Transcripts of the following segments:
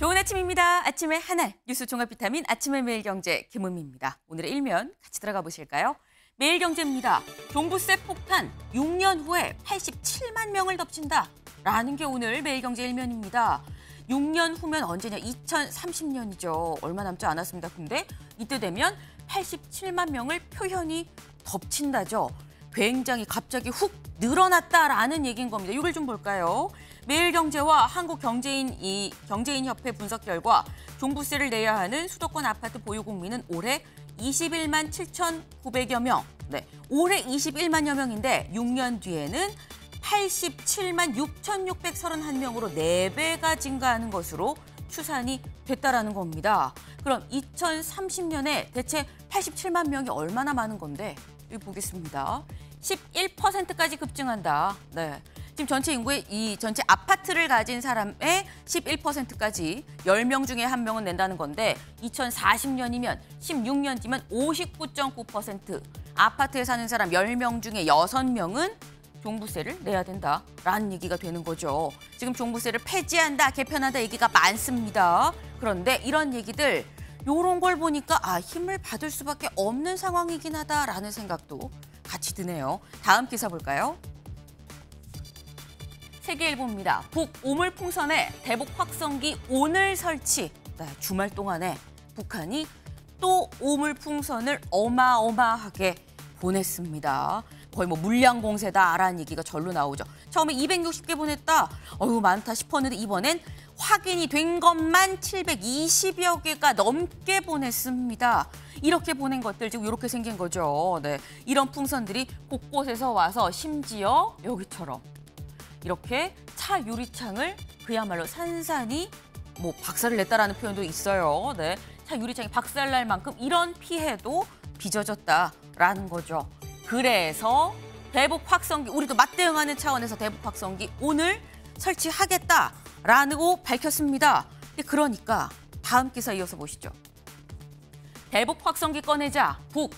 좋은 아침입니다. 아침의 하나 뉴스 종합 비타민 아침의 매일경제 김은미입니다. 오늘의 일면 같이 들어가 보실까요? 매일경제입니다. 종부세 폭탄 6년 후에 87만 명을 덮친다라는 게 오늘 매일경제 일면입니다. 6년 후면 언제냐? 2030년이죠. 얼마 남지 않았습니다. 근데 이때 되면 87만 명을 표현이 덮친다죠. 굉장히 갑자기 훅 늘어났다라는 얘기인 겁니다. 이걸 좀 볼까요? 매일경제와 한국경제인협회 분석 결과 종부세를 내야 하는 수도권 아파트 보유 국민은 올해 21만 7,900여 명. 네, 올해 21만여 명인데 6년 뒤에는 87만 6,631명으로 4배가 증가하는 것으로 추산이 됐다라는 겁니다. 그럼 2030년에 대체 87만 명이 얼마나 많은 건데? 여기 보겠습니다. 11%까지 급증한다. 네. 지금 전체 인구의 이 전체 아파트를 가진 사람의 11%까지 10명 중에 1명은 낸다는 건데 2040년이면 16년 뒤면 59.9% 아파트에 사는 사람 10명 중에 6명은 종부세를 내야 된다라는 얘기가 되는 거죠. 지금 종부세를 폐지한다, 개편한다 얘기가 많습니다. 그런데 이런 얘기들 요런 걸 보니까 힘을 받을 수밖에 없는 상황이긴 하다라는 생각도 같이 드네요. 다음 기사 볼까요? 세계일보입니다. 북오물풍선에 대북 확성기 오늘 설치. 네, 주말 동안에 북한이 또 오물풍선을 어마어마하게 보냈습니다. 거의 뭐 물량 공세다라는 얘기가 절로 나오죠. 처음에 260개 보냈다. 어휴 많다 싶었는데 이번엔 확인이 된 것만 720여 개가 넘게 보냈습니다. 이렇게 보낸 것들 지금 이렇게 생긴 거죠. 네, 이런 풍선들이 곳곳에서 와서 심지어 여기처럼 이렇게 차 유리창을 그야말로 산산이 뭐 박살을 냈다라는 표현도 있어요. 네, 차 유리창이 박살날 만큼 이런 피해도 빚어졌다라는 거죠. 그래서 대북 확성기, 우리도 맞대응하는 차원에서 대북 확성기 오늘 설치하겠다라고 밝혔습니다. 그러니까 다음 기사 이어서 보시죠. 대북 확성기 꺼내자, 북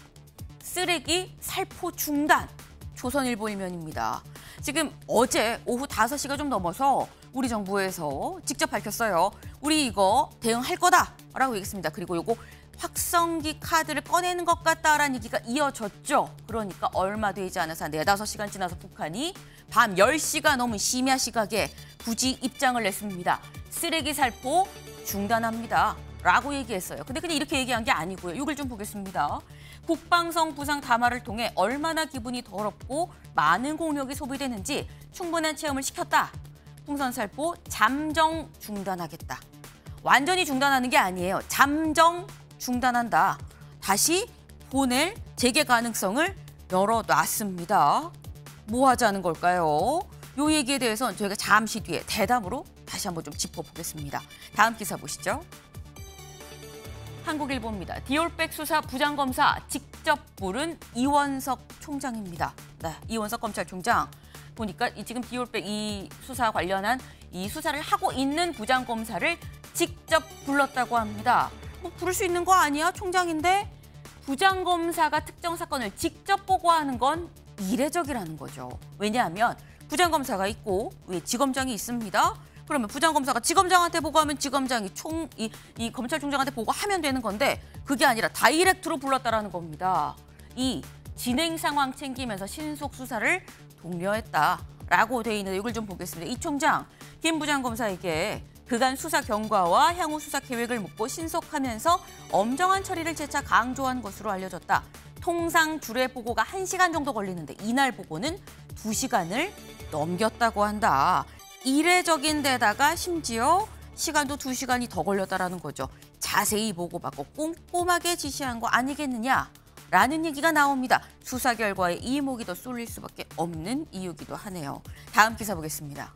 쓰레기 살포 중단. 조선일보 일면입니다. 지금 어제 오후 5시가 좀 넘어서 우리 정부에서 직접 밝혔어요. 우리 이거 대응할 거다라고 얘기했습니다. 그리고 이거 확성기 카드를 꺼내는 것 같다라는 얘기가 이어졌죠. 그러니까 얼마 되지 않아서 4-5시간 지나서 북한이 밤 10시가 넘은 심야 시각에 굳이 입장을 냈습니다. 쓰레기 살포 중단합니다. 라고 얘기했어요. 근데 그냥 이렇게 얘기한 게 아니고요. 이걸 좀 보겠습니다. 국방성 부상 담화를 통해 얼마나 기분이 더럽고 많은 공력이 소비되는지 충분한 체험을 시켰다. 풍선 살포 잠정 중단하겠다. 완전히 중단하는 게 아니에요. 잠정 중단한다. 다시 보낼 재개 가능성을 열어놨습니다. 뭐 하자는 걸까요? 이 얘기에 대해서는 저희가 잠시 뒤에 대담으로 다시 한번 좀 짚어보겠습니다. 다음 기사 보시죠. 한국일보입니다. 디올백 수사 부장검사 직접 부른 이원석 총장입니다. 네, 이원석 검찰총장. 보니까 지금 디올백 이 수사 관련한 이 수사를 하고 있는 부장검사를 직접 불렀다고 합니다. 뭐 부를 수 있는 거 아니야? 총장인데 부장검사가 특정 사건을 직접 보고하는 건 이례적이라는 거죠. 왜냐하면 부장검사가 있고 위에 지검장이 있습니다. 그러면 부장검사가 지검장한테 보고하면 지검장이 이 검찰총장한테 보고하면 되는 건데 그게 아니라 다이렉트로 불렀다라는 겁니다. 이 진행 상황 챙기면서 신속 수사를 독려했다라고 돼 있는데 이걸 좀 보겠습니다. 이 총장, 김 부장검사에게 그간 수사 경과와 향후 수사 계획을 묻고 신속하면서 엄정한 처리를 재차 강조한 것으로 알려졌다. 통상 주례 보고가 1시간 정도 걸리는데 이날 보고는 2시간을 넘겼다고 한다. 이례적인 데다가 심지어 시간도 2시간이 더 걸렸다라는 거죠. 자세히 보고받고 꼼꼼하게 지시한 거 아니겠느냐라는 얘기가 나옵니다. 수사 결과에 이목이 더 쏠릴 수밖에 없는 이유기도 하네요. 다음 기사 보겠습니다.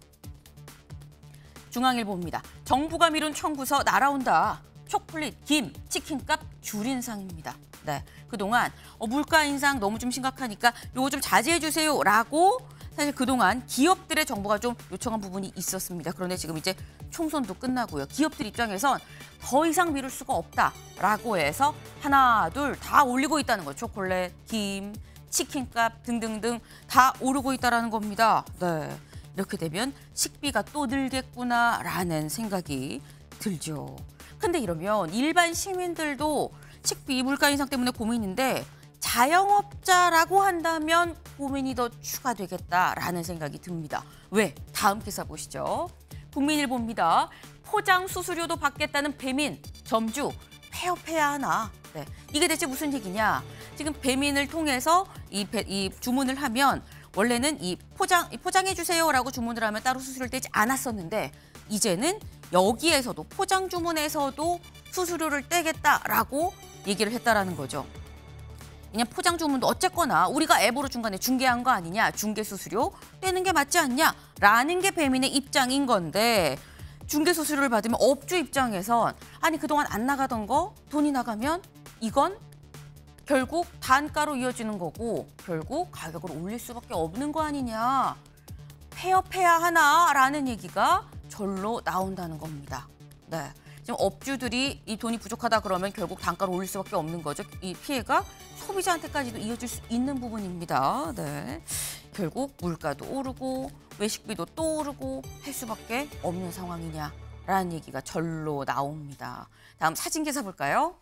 중앙일보입니다. 정부가 미룬 청구서 날아온다. 초콜릿, 김, 치킨값 줄인 상입니다. 네, 그동안 물가 인상 너무 좀 심각하니까 요거 좀 자제해 주세요라고 사실 그동안 기업들의 정부가 좀 요청한 부분이 있었습니다. 그런데 지금 이제 총선도 끝나고요. 기업들 입장에선 더 이상 미룰 수가 없다라고 해서 하나, 둘 다 올리고 있다는 거죠. 초콜릿, 김, 치킨값 등등등 다 오르고 있다는 겁니다. 네, 이렇게 되면 식비가 또 늘겠구나라는 생각이 들죠. 근데 이러면 일반 시민들도 식비, 물가 인상 때문에 고민인데 자영업자라고 한다면 고민이 더 추가되겠다라는 생각이 듭니다. 왜? 다음 기사 보시죠. 국민일보입니다. 포장 수수료도 받겠다는 배민, 점주 폐업해야 하나? 네, 이게 대체 무슨 얘기냐? 지금 배민을 통해서 이 주문을 하면 원래는 이 포장해 주세요라고 주문을 하면 따로 수수료를 떼지 않았었는데 이제는 여기에서도 포장 주문에서도 수수료를 떼겠다라고 얘기를 했다라는 거죠. 그냥 포장 주문도 어쨌거나 우리가 앱으로 중간에 중개한 거 아니냐, 중개 수수료 떼는 게 맞지 않냐라는 게 배민의 입장인 건데 중개 수수료를 받으면 업주 입장에선 아니 그동안 안 나가던 거 돈이 나가면 이건 결국 단가로 이어지는 거고 결국 가격을 올릴 수밖에 없는 거 아니냐. 폐업해야 하나라는 얘기가 절로 나온다는 겁니다. 네, 지금 업주들이 이 돈이 부족하다 그러면 결국 단가를 올릴 수밖에 없는 거죠. 이 피해가 소비자한테까지도 이어질 수 있는 부분입니다. 네, 결국 물가도 오르고 외식비도 또 오르고 할 수밖에 없는 상황이냐라는 얘기가 절로 나옵니다. 다음 사진 기사 볼까요?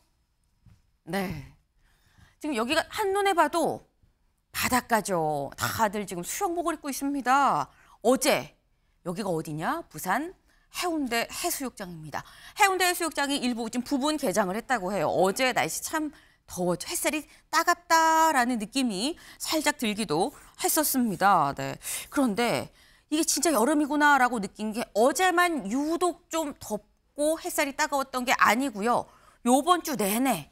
네. 지금 여기가 한눈에 봐도 바닷가죠. 다들 지금 수영복을 입고 있습니다. 어제 여기가 어디냐? 부산 해운대 해수욕장입니다. 해운대 해수욕장이 일부 지금 부분 개장을 했다고 해요. 어제 날씨 참 더웠죠. 햇살이 따갑다라는 느낌이 살짝 들기도 했었습니다. 네. 그런데 이게 진짜 여름이구나라고 느낀 게 어제만 유독 좀 덥고 햇살이 따가웠던 게 아니고요. 요번 주 내내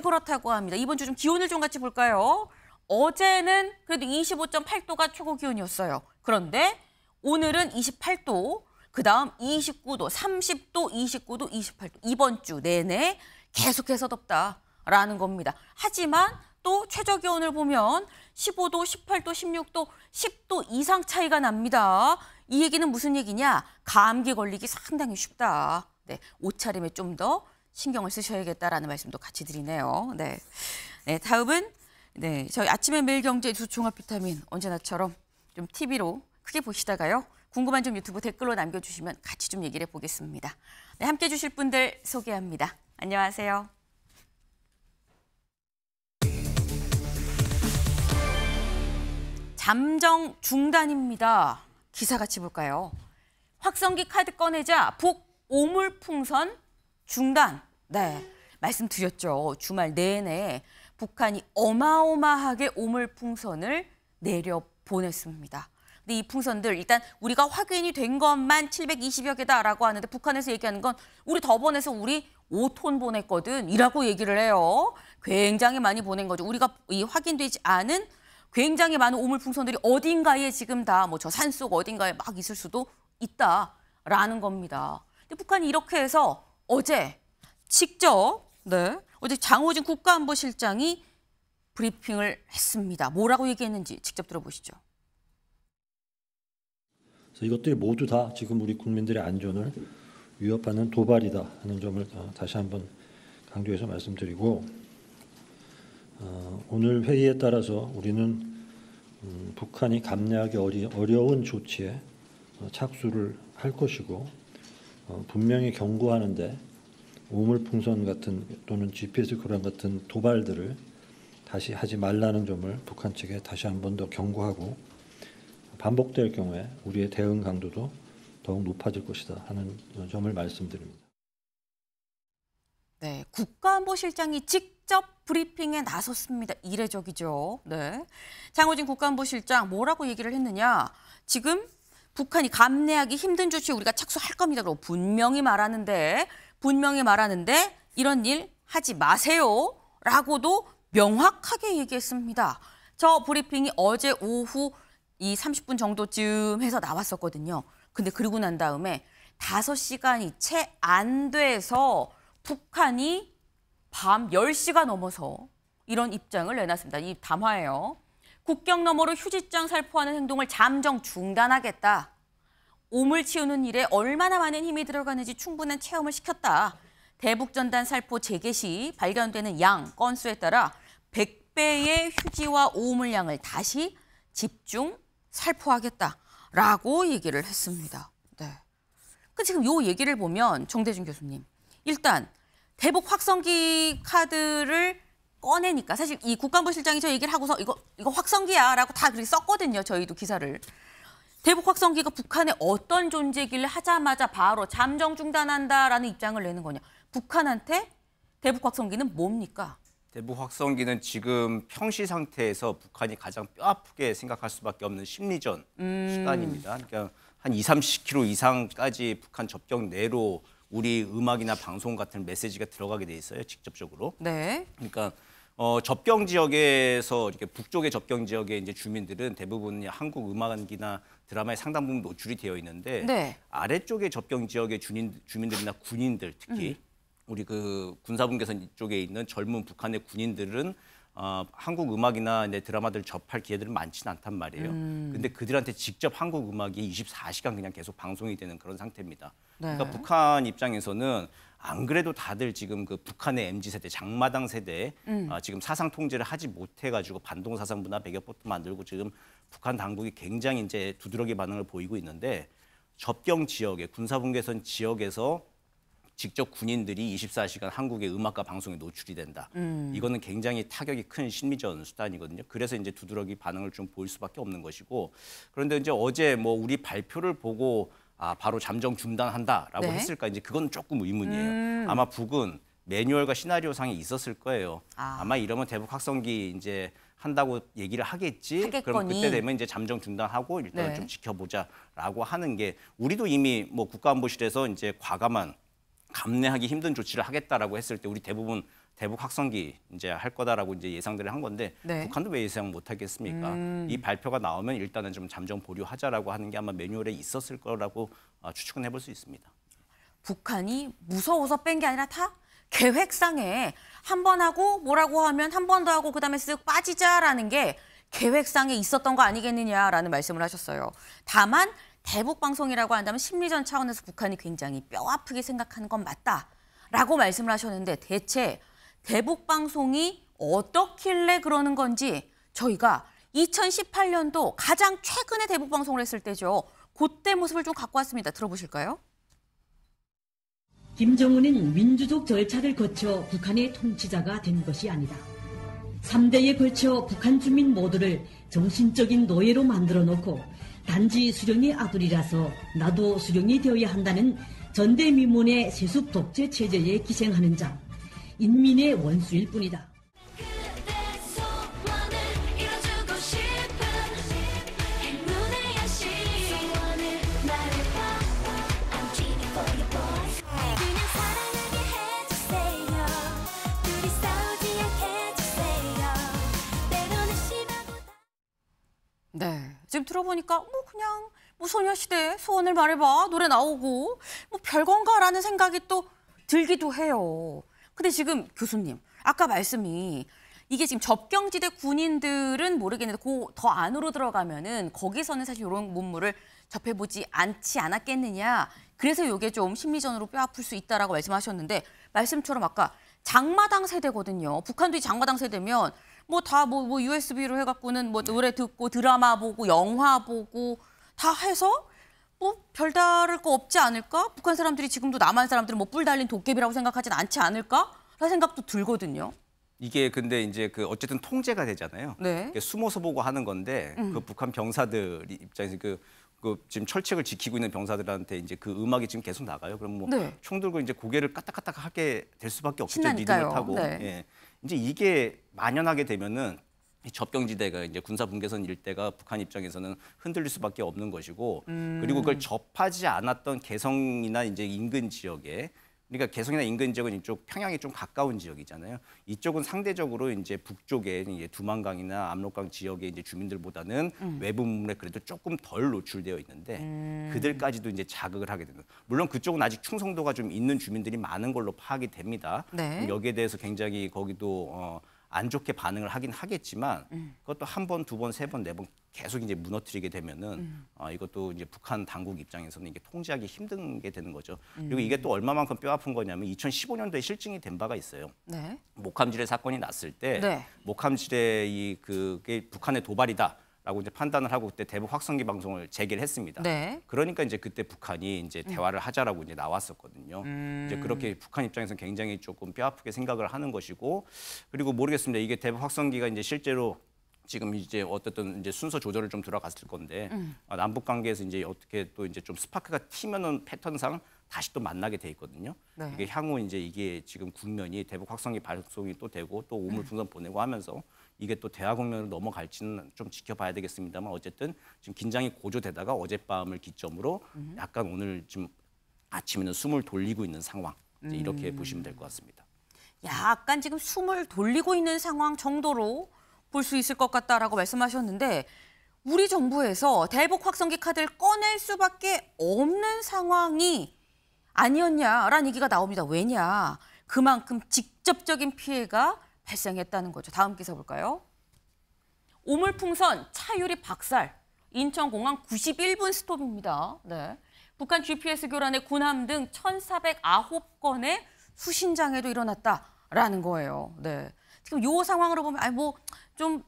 그렇다고 합니다. 이번 주 좀 기온을 좀 같이 볼까요? 어제는 그래도 25.8도가 최고 기온이었어요. 그런데 오늘은 28도, 그다음 29도, 30도, 29도, 28도. 이번 주 내내 계속해서 덥다라는 겁니다. 하지만 또 최저 기온을 보면 15도, 18도, 16도, 10도 이상 차이가 납니다. 이 얘기는 무슨 얘기냐? 감기 걸리기 상당히 쉽다. 네, 옷차림에 좀 더 신경을 쓰셔야겠다라는 말씀도 같이 드리네요. 네, 네, 다음은 저희 아침에 매일 경제 뉴스 종합 비타민 언제나처럼 좀 TV로 크게 보시다가요. 궁금한 점 유튜브 댓글로 남겨주시면 같이 좀 얘기를 해보겠습니다. 네, 함께해 주실 분들 소개합니다. 안녕하세요. 잠정 중단입니다. 기사 같이 볼까요? 확성기 카드 꺼내자 북 오물풍선 중단. 네, 말씀드렸죠. 주말 내내 북한이 어마어마하게 오물풍선을 내려보냈습니다. 근데 이 풍선들 일단 우리가 확인이 된 것만 720여 개다라고 하는데 북한에서 얘기하는 건 우리 더 보내서 우리 5톤 보냈거든 이라고 얘기를 해요. 굉장히 많이 보낸 거죠. 우리가 이 확인되지 않은 굉장히 많은 오물풍선들이 어딘가에 지금 다 뭐 저 산속 어딘가에 막 있을 수도 있다라는 겁니다. 근데 북한이 이렇게 해서 어제 직접 어제 장호진 국가안보실장이 브리핑을 했습니다. 뭐라고 얘기했는지 직접 들어보시죠. 그래서 이것들이 모두 다 지금 우리 국민들의 안전을 위협하는 도발이다 하는 점을 다시 한번 강조해서 말씀드리고 오늘 회의에 따라서 우리는 북한이 감내하기 어려운 조치에 착수를 할 것이고 분명히 경고하는데 오물풍선 같은 또는 GPS 교란 같은 도발들을 다시 하지 말라는 점을 북한 측에 다시 한 번 더 경고하고 반복될 경우에 우리의 대응 강도도 더욱 높아질 것이다 하는 점을 말씀드립니다. 네, 국가안보실장이 직접 브리핑에 나섰습니다. 이례적이죠. 네, 장호진 국가안보실장 뭐라고 얘기를 했느냐. 지금 북한이 감내하기 힘든 조치에 우리가 착수할 겁니다. 그리고 분명히 말하는데 이런 일 하지 마세요. 라고도 명확하게 얘기했습니다. 저 브리핑이 어제 오후 이 30분 정도쯤 해서 나왔었거든요. 근데 그러고 난 다음에 5시간이 채 안 돼서 북한이 밤 10시가 넘어서 이런 입장을 내놨습니다. 이 담화예요. 국경 너머로 휴지장 살포하는 행동을 잠정 중단하겠다. 오물 치우는 일에 얼마나 많은 힘이 들어가는지 충분한 체험을 시켰다. 대북전단 살포 재개 시 발견되는 양, 건수에 따라 100배의 휴지와 오물량을 다시 집중 살포하겠다라고 얘기를 했습니다. 네. 그 지금 요 얘기를 보면 정대준 교수님, 일단 대북 확성기 카드를 꺼내니까 사실 이 국가안보실장이 저 얘기를 하고서 이거 확성기야라고 다 그렇게 썼거든요. 저희도 기사를. 대북 확성기가 북한의 어떤 존재길래 하자마자 바로 잠정 중단한다라는 입장을 내는 거냐. 북한한테 대북 확성기는 뭡니까? 대북 확성기는 지금 평시 상태에서 북한이 가장 뼈아프게 생각할 수밖에 없는 심리전 수단입니다. 그러니까 한 20-30km 이상까지 북한 접경 내로 우리 음악이나 방송 같은 메시지가 들어가게 돼 있어요, 직접적으로. 네. 그러니까 접경 지역에서 이렇게 북쪽의 접경 지역의 이제 주민들은 대부분 한국 음악이나 드라마에 상당 부분 노출이 되어 있는데 네. 아래쪽의 접경 지역의 주민들이나 군인들 특히 우리 그 군사분계선 이쪽에 있는 젊은 북한의 군인들은 한국 음악이나 드라마들 접할 기회들은 많지는 않단 말이에요. 근데 그들한테 직접 한국 음악이 24시간 그냥 계속 방송이 되는 그런 상태입니다. 네. 그러니까 북한 입장에서는 안 그래도 다들 지금 그 북한의 MZ세대, 장마당 세대 지금 사상 통제를 하지 못해가지고 반동 사상 문화 배격법도 만들고 지금 북한 당국이 굉장히 이제 두드러기 반응을 보이고 있는데 접경 지역에 군사분계선 지역에서 직접 군인들이 24시간 한국의 음악과 방송에 노출이 된다. 이거는 굉장히 타격이 큰 심리전 수단이거든요. 그래서 이제 두드러기 반응을 좀 보일 수밖에 없는 것이고 그런데 이제 어제 뭐 우리 발표를 보고 바로 잠정 중단한다라고 네. 했을까 이제 그건 조금 의문이에요. 아마 북은 매뉴얼과 시나리오상에 있었을 거예요. 아마 이러면 대북 확성기 이제 한다고 얘기를 하겠지. 하겠거니. 그럼 그때 되면 이제 잠정 중단하고 일단 네. 좀 지켜보자라고 하는 게 우리도 이미 뭐 국가안보실에서 이제 과감한 감내하기 힘든 조치를 하겠다라고 했을 때 우리 대부분 대북 확성기 이제 할 거다라고 이제 예상들을 한 건데 네. 북한도 왜 예상 못 하겠습니까? 이 발표가 나오면 일단은 좀 잠정 보류하자라고 하는 게 아마 매뉴얼에 있었을 거라고 추측은 해볼 수 있습니다. 북한이 무서워서 뺀 게 아니라 다 계획상에 한 번 하고 뭐라고 하면 한 번 더 하고 그다음에 쓱 빠지자라는 게 계획상에 있었던 거 아니겠느냐라는 말씀을 하셨어요. 다만 대북 방송이라고 한다면 심리전 차원에서 북한이 굉장히 뼈아프게 생각하는 건 맞다라고 말씀을 하셨는데 대체 대북 방송이 어떻길래 그러는 건지 저희가 2018년도 가장 최근에 대북 방송을 했을 때죠. 그때 모습을 좀 갖고 왔습니다. 들어보실까요? 김정은은 민주적 절차를 거쳐 북한의 통치자가 된 것이 아니다. 3대에 걸쳐 북한 주민 모두를 정신적인 노예로 만들어 놓고 단지 수령의 아들이라서 나도 수령이 되어야 한다는 전대미문의 세습 독재 체제에 기생하는 자, 인민의 원수일 뿐이다. 네, 지금 들어보니까 뭐 그냥 뭐 소녀시대 소원을 말해봐 노래 나오고 뭐 별건가라는 생각이 또 들기도 해요. 근데 지금 교수님 아까 말씀이 이게 지금 접경지대 군인들은 모르겠는데 그 더 안으로 들어가면은 거기서는 사실 이런 문물을 접해보지 않지 않았겠느냐. 그래서 이게 좀 심리전으로 뼈아플 수 있다라고 말씀하셨는데 말씀처럼 아까 장마당 세대거든요. 북한도 이 장마당 세대면 뭐 다 뭐 USB로 해갖고는 뭐 노래 듣고 드라마 보고 영화 보고 다 해서 뭐 별다를 거 없지 않을까? 북한 사람들이 지금도 남한 사람들은 뭐 뿔 달린 도깨비라고 생각하진 않지 않을까? 라는 생각도 들거든요. 이게 근데 이제 그 어쨌든 통제가 되잖아요. 네. 숨어서 보고 하는 건데 그 북한 병사들 입장에서 그 지금 철책을 지키고 있는 병사들한테 이제 그 음악이 지금 계속 나가요. 그럼 뭐 총 네. 들고 이제 고개를 까딱까딱 하게 될 수밖에 없겠죠. 신나니까요. 리듬을 타고. 네. 예. 이제 이게 만연하게 되면은 이 접경지대가 이제 군사분계선 일대가 북한 입장에서는 흔들릴 수밖에 없는 것이고 그리고 그걸 접하지 않았던 개성이나 이제 인근 지역에 그러니까 개성이나 인근 지역은 이쪽 평양에 좀 가까운 지역이잖아요. 이쪽은 상대적으로 이제 북쪽에 이제 두만강이나 압록강 지역의 이제 주민들보다는 외부 문물에 그래도 조금 덜 노출되어 있는데 그들까지도 이제 자극을 하게 되는. 물론 그쪽은 아직 충성도가 좀 있는 주민들이 많은 걸로 파악이 됩니다. 네. 여기에 대해서 굉장히 거기도 안 좋게 반응을 하긴 하겠지만 그것도 한 번, 두 번, 세 번, 네 번 계속 이제 무너뜨리게 되면은 이것도 이제 북한 당국 입장에서는 이게 통제하기 힘든 게 되는 거죠. 그리고 이게 또 얼마만큼 뼈 아픈 거냐면 2015년도에 실증이 된 바가 있어요. 네. 목함지뢰 사건이 났을 때 네. 목함지뢰 그게 북한의 도발이다. 라고 이제 판단을 하고 그때 대북 확성기 방송을 재개를 했습니다. 네. 그러니까 이제 그때 북한이 이제 대화를 하자라고 이제 나왔었거든요. 이제 그렇게 북한 입장에서는 굉장히 조금 뼈아프게 생각을 하는 것이고, 그리고 모르겠습니다. 이게 대북 확성기가 이제 실제로 지금 이제 어쨌든 이제 순서 조절을 좀 들어갔을 건데 남북 관계에서 이제 어떻게 또 이제 좀 스파크가 튀면은 패턴상 다시 또 만나게 돼 있거든요. 네. 이게 향후 이제 이게 지금 국면이 대북 확성기 발송이 또 되고 또 우물풍선 보내고 하면서 이게 또 대화 국면으로 넘어갈지는 좀 지켜봐야 되겠습니다만 어쨌든 지금 긴장이 고조되다가 어젯밤을 기점으로 약간 오늘 좀 아침에는 숨을 돌리고 있는 상황 이제 이렇게 보시면 될 것 같습니다. 약간 지금 숨을 돌리고 있는 상황 정도로 볼 수 있을 것 같다라고 말씀하셨는데 우리 정부에서 대북 확성기 카드를 꺼낼 수밖에 없는 상황이 아니었냐라는 얘기가 나옵니다. 왜냐? 그만큼 직접적인 피해가 발생했다는 거죠. 다음 기사 볼까요? 오물풍선 차유리 박살, 인천공항 91분 스톱입니다. 네. 북한 GPS 교란의 군함 등 1,409건의 수신장애도 일어났다라는 거예요. 네. 지금 이 상황으로 보면 좀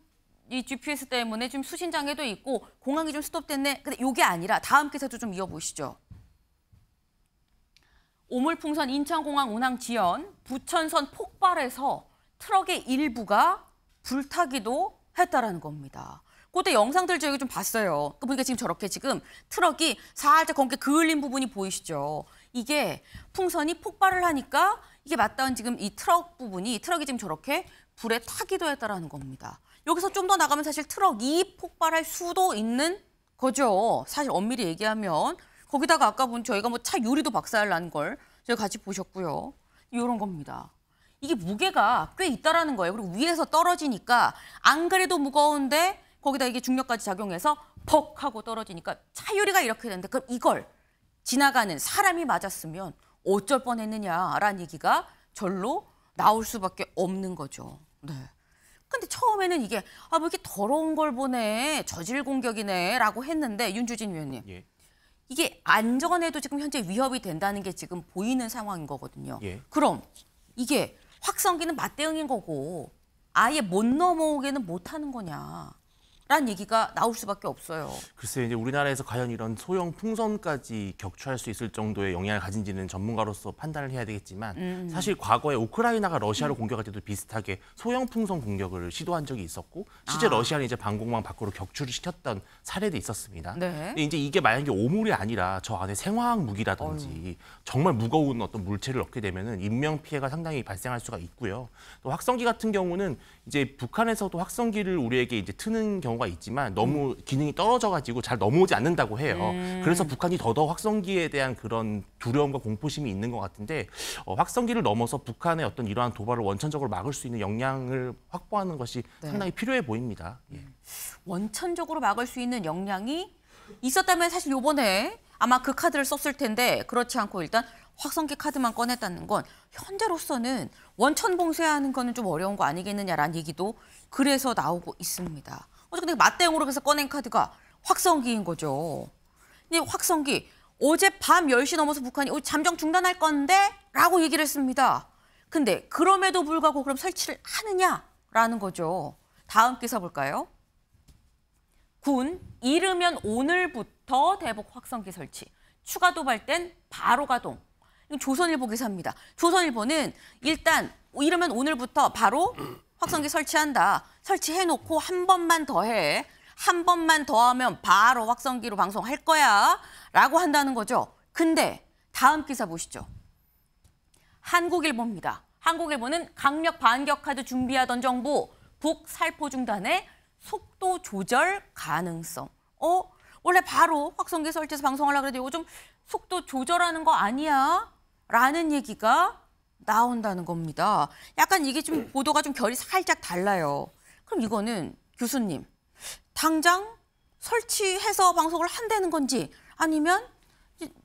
이 GPS 때문에 좀 수신장애도 있고 공항이 좀 스톱됐네. 근데 이게 아니라 다음 기사도 좀 이어보시죠. 오물풍선 인천공항 운항 지연, 부천선 폭발해서 트럭의 일부가 불타기도 했다라는 겁니다. 그때 영상들 저희가 좀 봤어요. 보니까 지금 저렇게 지금 트럭이 살짝 검게 그을린 부분이 보이시죠? 이게 풍선이 폭발을 하니까 이게 맞닿은 지금 이 트럭 부분이 트럭이 지금 저렇게 불에 타기도 했다라는 겁니다. 여기서 좀 더 나가면 사실 트럭이 폭발할 수도 있는 거죠. 사실 엄밀히 얘기하면 거기다가 아까 본 저희가 차 유리도 박살 난 걸 저희 같이 보셨고요. 이런 겁니다. 이게 무게가 꽤 있다라는 거예요. 그리고 위에서 떨어지니까 안 그래도 무거운데 거기다 이게 중력까지 작용해서 퍽 하고 떨어지니까 차유리가 이렇게 되는데 그럼 이걸 지나가는 사람이 맞았으면 어쩔 뻔했느냐라는 얘기가 절로 나올 수밖에 없는 거죠. 네. 근데 처음에는 이게 뭐 이렇게 더러운 걸 보네, 저질 공격이네라고 했는데 윤주진 위원님. 예. 이게 안전에도 지금 현재 위협이 된다는 게 지금 보이는 상황인 거거든요. 예. 그럼 이게 확성기는 맞대응인 거고 아예 못 넘어오게는 못하는 거냐라는 얘기가 나올 수밖에 없어요. 글쎄 이제 우리나라에서 과연 이런 소형 풍선까지 격추할 수 있을 정도의 영향을 가진지는 전문가로서 판단을 해야 되겠지만 사실 과거에 우크라이나가 러시아를 공격할 때도 비슷하게 소형 풍선 공격을 시도한 적이 있었고 실제 러시아는 이제 방공망 밖으로 격추를 시켰던 사례도 있었습니다. 네. 근데 이제 이게 만약에 오물이 아니라 저 안에 생화학 무기라든지 정말 무거운 어떤 물체를 넣게 되면은 인명 피해가 상당히 발생할 수가 있고요. 또 확성기 같은 경우는 이제 북한에서도 확성기를 우리에게 이제 트는 경우가 있지만 너무 기능이 떨어져가지고 잘 넘어오지 않는다고 해요. 그래서 북한이 더더욱 확성기에 대한 그런 두려움과 공포심이 있는 것 같은데 확성기를 넘어서 북한의 어떤 이러한 도발을 원천적으로 막을 수 있는 역량을 확보하는 것이 상당히 필요해 보입니다. 예. 원천적으로 막을 수 있는 역량이 있었다면 사실 요번에 아마 그 카드를 썼을 텐데 그렇지 않고 일단 확성기 카드만 꺼냈다는 건 현재로서는 원천 봉쇄하는 거는 좀 어려운 거 아니겠느냐라는 얘기도 그래서 나오고 있습니다. 어쨌든 맞대응으로 해서 꺼낸 카드가 확성기인 거죠. 근데 확성기 어제 밤 10시 넘어서 북한이 잠정 중단할 건데 라고 얘기를 했습니다. 근데 그럼에도 불구하고 그럼 설치를 하느냐라는 거죠. 다음 기사 볼까요? 군 이르면 오늘부터 대북 확성기 설치. 추가 도발된 바로 가동. 이건 조선일보 기사입니다. 조선일보는 일단 이르면 오늘부터 바로 확성기 설치한다. 설치해놓고 한 번만 더 해. 한 번만 더 하면 바로 확성기로 방송할 거야. 라고 한다는 거죠. 근데 다음 기사 보시죠. 한국일보입니다. 한국일보는 강력 반격 카드 준비하던 정부 북 살포 중단에 속도 조절 가능성. 원래 바로 확성기 설치해서 방송하려고 그래도 이거 좀 속도 조절하는 거 아니야? 라는 얘기가 나온다는 겁니다. 약간 이게 좀 보도가 좀 결이 살짝 달라요. 그럼 이거는 교수님, 당장 설치해서 방송을 한다는 건지 아니면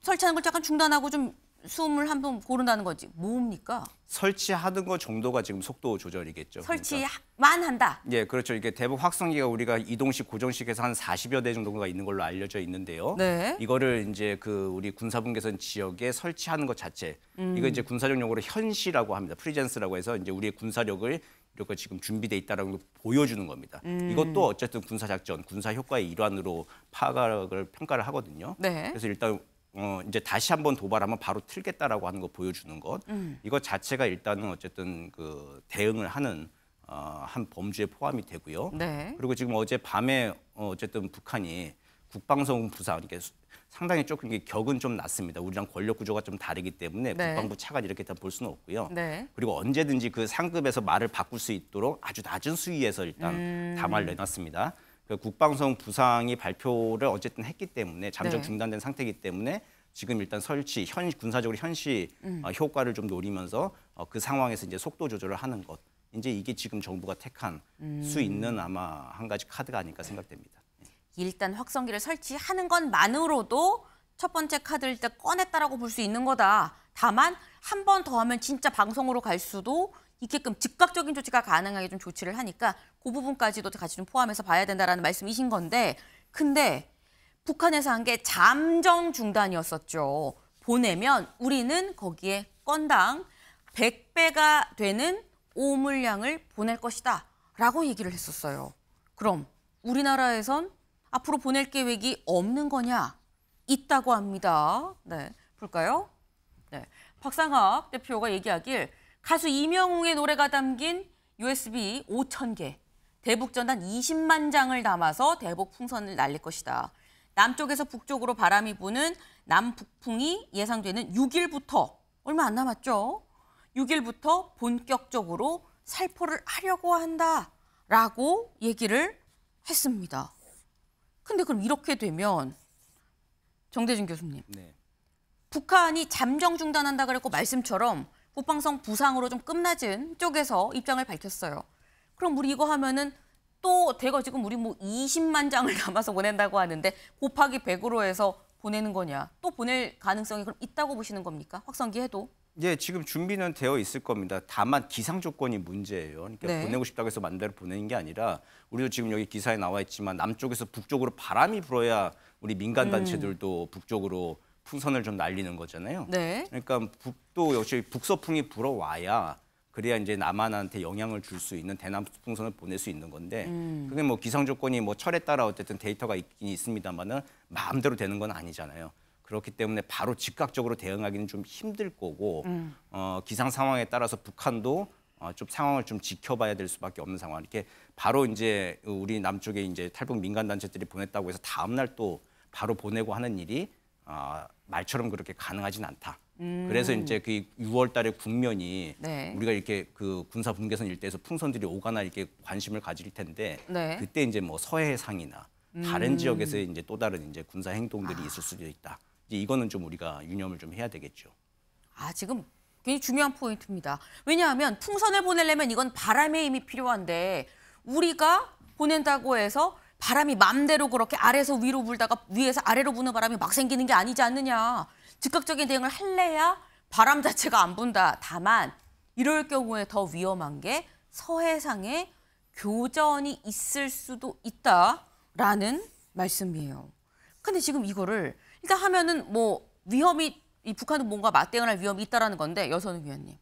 설치하는 걸 잠깐 중단하고 좀 숨을 한 번 고른다는 거지. 뭡니까? 설치하는 것 정도가 지금 속도 조절이겠죠. 설치만 한다. 예, 그렇죠. 이게 대북 확성기가 우리가 이동식, 고정식에서 한 40여 대 정도가 있는 걸로 알려져 있는데요. 네. 이거를 이제 그 우리 군사분계선 지역에 설치하는 것 자체, 이거 이제 군사적 용어로 현시라고 합니다. 프리젠스라고 해서 이제 우리의 군사력을 이렇게 지금 준비돼 있다라는 걸 보여주는 겁니다. 이것도 어쨌든 군사작전, 군사 효과의 일환으로 평가를 하거든요. 네. 그래서 일단 이제 다시 한번 도발하면 바로 틀겠다라고 하는 거 보여주는 것. 이것 자체가 일단은 어쨌든 그 대응을 하는 한 범주에 포함이 되고요. 네. 그리고 지금 어제 밤에 어쨌든 북한이 국방성 부상 이렇게 상당히 조금 이게 격은 좀 낮습니다. 우리랑 권력 구조가 좀 다르기 때문에 네. 국방부 차관 이렇게 다 볼 수는 없고요. 네. 그리고 언제든지 그 상급에서 말을 바꿀 수 있도록 아주 낮은 수위에서 일단 담화를 내놨습니다. 그 국방성 부상이 발표를 어쨌든 했기 때문에 잠정 네. 중단된 상태이기 때문에 지금 일단 설치 군사적으로 현시 효과를 좀 노리면서 그 상황에서 이제 속도 조절을 하는 것. 이제 이게 지금 정부가 택한 수 있는 아마 한 가지 카드가 아닐까 생각됩니다. 일단 확성기를 설치하는 것만으로도 첫 번째 카드를 일단 꺼냈다라고 볼 수 있는 거다. 다만 한 번 더 하면 진짜 방송으로 갈 수도 있게끔 즉각적인 조치가 가능하게 좀 조치를 하니까 그 부분까지도 같이 좀 포함해서 봐야 된다라는 말씀이신 건데, 근데 북한에서 한 게 잠정 중단이었었죠. 보내면 우리는 거기에 건당 100배가 되는 오물량을 보낼 것이다 라고 얘기를 했었어요. 그럼 우리나라에선 앞으로 보낼 계획이 없는 거냐? 있다고 합니다. 네, 볼까요? 네, 박상학 대표가 얘기하길 가수 이명웅의 노래가 담긴 USB 5,000개, 대북전단 20만 장을 담아서 대북 풍선을 날릴 것이다. 남쪽에서 북쪽으로 바람이 부는 남북풍이 예상되는 6일부터, 얼마 안 남았죠? 6일부터 본격적으로 살포를 하려고 한다라고 얘기를 했습니다. 근데 그럼 이렇게 되면 정대준 교수님, 네. 북한이 잠정 중단한다 그랬고 말씀처럼 국방성 부상으로 좀 끝낮은 쪽에서 입장을 밝혔어요. 그럼 우리 이거 하면은 또 대거 지금 우리 뭐 20만 장을 담아서 보낸다고 하는데 곱하기 100으로 해서 보내는 거냐? 또 보낼 가능성이 그럼 있다고 보시는 겁니까? 확성기 해도? 예, 지금 준비는 되어 있을 겁니다. 다만 기상 조건이 문제예요. 그러니까 네. 보내고 싶다고 해서 맘대로 보내는 게 아니라 우리도 지금 여기 기사에 나와 있지만 남쪽에서 북쪽으로 바람이 불어야 우리 민간 단체들도 북쪽으로 풍선을 좀 날리는 거잖아요. 네. 그러니까 북도 역시 북서풍이 불어와야 그래야 이제 남한한테 영향을 줄 수 있는 대남풍선을 풍선을 보낼 수 있는 건데 그게 뭐 기상 조건이 뭐 철에 따라 어쨌든 데이터가 있긴 있습니다만은 마음대로 되는 건 아니잖아요. 그렇기 때문에 바로 즉각적으로 대응하기는 좀 힘들 거고 기상 상황에 따라서 북한도 좀 상황을 좀 지켜봐야 될 수밖에 없는 상황. 이렇게 바로 이제 우리 남쪽에 이제 탈북 민간 단체들이 보냈다고 해서 다음 날 또 바로 보내고 하는 일이 말처럼 그렇게 가능하진 않다. 그래서 이제 그 6월달에 국면이 네. 우리가 이렇게 그 군사 분계선 일대에서 풍선들이 오가나 이렇게 관심을 가질 텐데 네. 그때 이제 뭐 서해상이나 다른 지역에서 이제 또 다른 이제 군사 행동들이 있을 수도 있다. 이제 이거는 좀 우리가 유념을 좀 해야 되겠죠. 아, 지금 굉장히 중요한 포인트입니다. 왜냐하면 풍선을 보내려면 이건 바람의 힘이 필요한데 우리가 보낸다고 해서 바람이 맘대로 그렇게 아래에서 위로 불다가 위에서 아래로 부는 바람이 막 생기는 게 아니지 않느냐. 즉각적인 대응을 할래야 바람 자체가 안 분다. 다만 이럴 경우에 더 위험한 게 서해상에 교전이 있을 수도 있다라는 말씀이에요. 근데 지금 이거를 일단 하면은 뭐 위험이 이 북한은 뭔가 맞대응을 할 위험이 있다라는 건데 여선우 위원님.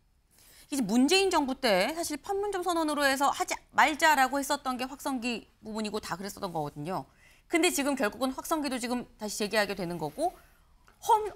이제 문재인 정부 때 사실 판문점 선언으로 해서 하지 말자라고 했었던 게 확성기 부분이고 다 그랬었던 거거든요. 근데 지금 결국은 확성기도 지금 다시 재개하게 되는 거고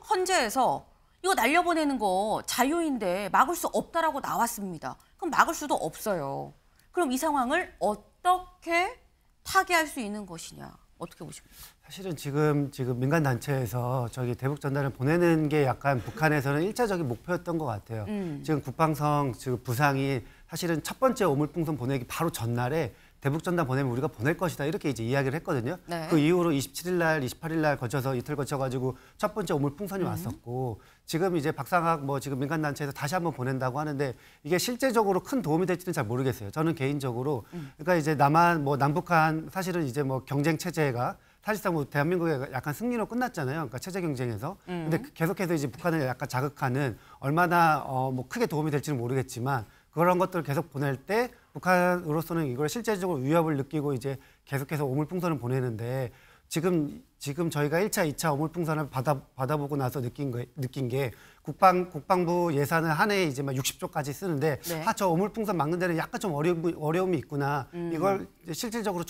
헌재에서 이거 날려보내는 거 자유인데 막을 수 없다라고 나왔습니다. 그럼 막을 수도 없어요. 그럼 이 상황을 어떻게 타개할 수 있는 것이냐. 어떻게 보십니까? 사실은 지금 민간 단체에서 저기 대북 전단을 보내는 게 약간 북한에서는 일차적인 목표였던 것 같아요. 지금 국방성 지금 부상이 사실은 첫 번째 오물풍선 보내기 바로 전날에 대북 전단 보내면 우리가 보낼 것이다 이렇게 이제 이야기를 했거든요. 네. 그 이후로 27일 날, 28일 날 거쳐서 이틀 거쳐가지고 첫 번째 오물풍선이 왔었고 지금 이제 박상학 뭐 지금 민간 단체에서 다시 한번 보낸다고 하는데 이게 실제적으로 큰 도움이 될지는 잘 모르겠어요. 저는 개인적으로 그러니까 이제 남한 뭐 남북한 사실은 이제 뭐 경쟁 체제가 사실상 뭐 대한민국의 약간 승리로 끝났잖아요. 그러니까 체제 경쟁에서. 근데 계속해서 이제 북한을 약간 자극하는 얼마나 뭐 크게 도움이 될지는 모르겠지만 그런 것들을 계속 보낼 때 북한으로서는 이걸 실제적으로 위협을 느끼고 이제 계속해서 오물풍선을 보내는데 지금 저희가 1차, 2차 오물풍선을 받아보고 나서 느낀 게 국방부 예산을 한 해에 이제 막 60조까지 쓰는데 네. 저 오물풍선 막는 데는 약간 좀 어려움이 있구나. 이걸 이제 실질적으로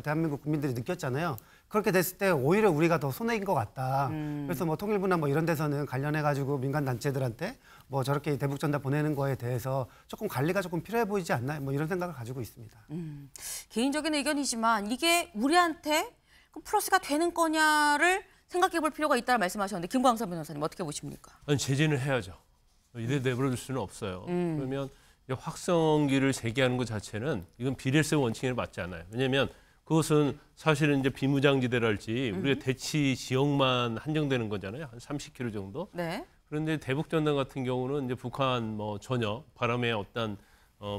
대한민국 국민들이 느꼈잖아요. 그렇게 됐을 때 오히려 우리가 더 손해인 것 같다. 그래서 뭐 통일부나 뭐 이런 데서는 관련해가지고 민간 단체들한테 뭐 저렇게 대북 전달 보내는 거에 대해서 조금 관리가 조금 필요해 보이지 않나 뭐 이런 생각을 가지고 있습니다. 개인적인 의견이지만 이게 우리한테 플러스가 되는 거냐를 생각해 볼 필요가 있다고 말씀하셨는데 김광석 변호사님 어떻게 보십니까? 아니, 제재는 해야죠. 이래 내버려둘 수는 없어요. 그러면 확성기를 제기하는 것 자체는 이건 비례세 원칙에 맞지 않아요. 왜냐하면 그것은 사실은 이제 비무장지대랄지 우리가 대치 지역만 한정되는 거잖아요. 한 30km 정도. 네. 그런데 대북전단 같은 경우는 이제 북한 뭐 전혀 바람의 어떤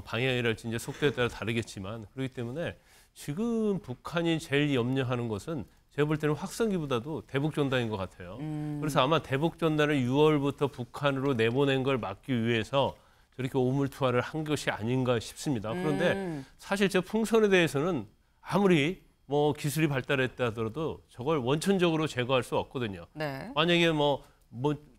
방향이랄지 이제 속도에 따라 다르겠지만 그렇기 때문에 지금 북한이 제일 염려하는 것은 제가 볼 때는 확성기보다도 대북전단인 것 같아요. 그래서 아마 대북전단을 6월부터 북한으로 내보낸 걸 막기 위해서 저렇게 오물투하를 한 것이 아닌가 싶습니다. 그런데 사실 저 풍선에 대해서는 아무리 뭐 기술이 발달했다 하더라도 저걸 원천적으로 제거할 수 없거든요. 네. 만약에 뭐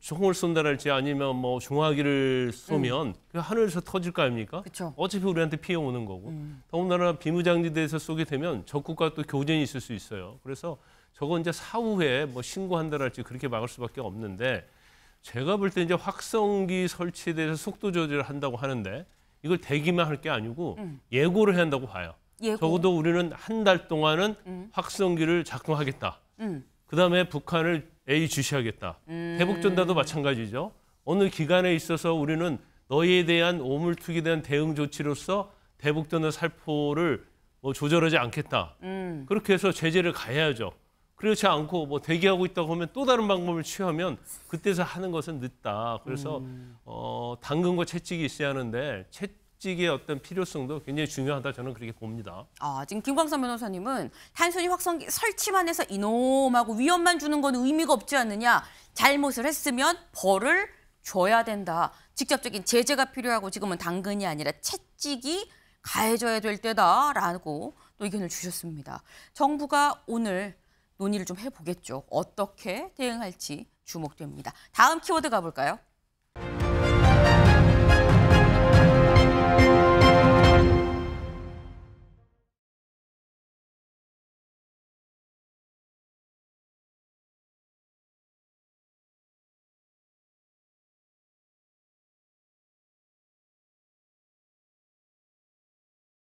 총을 쏜다랄지 아니면 뭐 중화기를 쏘면 그 하늘에서 터질 거 아닙니까? 그쵸. 어차피 우리한테 피해 오는 거고. 더군다나 비무장지대에서 쏘게 되면 적국과 또 교전이 있을 수 있어요. 그래서 저건 이제 사후에 뭐 신고한다랄지 그렇게 막을 수밖에 없는데 제가 볼 때 이제 확성기 설치에 대해서 속도 조절을 한다고 하는데 이걸 대기만 할 게 아니고 예고를 해야 한다고 봐요. 예고. 적어도 우리는 한 달 동안은 확성기를 작동하겠다. 그다음에 북한을 예의주시하겠다. 대북전단도 마찬가지죠. 어느 기간에 있어서 우리는 너희에 대한 오물투기에 대한 대응 조치로서 대북전단 살포를 뭐 조절하지 않겠다. 그렇게 해서 제재를 가해야죠. 그렇지 않고 뭐 대기하고 있다고 하면 또 다른 방법을 취하면 그때서 하는 것은 늦다. 그래서 당근과 채찍이 있어야 하는데 채찍의 어떤 필요성도 굉장히 중요하다 저는 그렇게 봅니다. 지금 김광석 변호사님은 단순히 확성기 설치만 해서 이놈하고 위험만 주는 건 의미가 없지 않느냐. 잘못을 했으면 벌을 줘야 된다. 직접적인 제재가 필요하고 지금은 당근이 아니라 채찍이 가해져야 될 때다라고 또 의견을 주셨습니다. 정부가 오늘 논의를 좀 해보겠죠. 어떻게 대응할지 주목됩니다. 다음 키워드 가볼까요?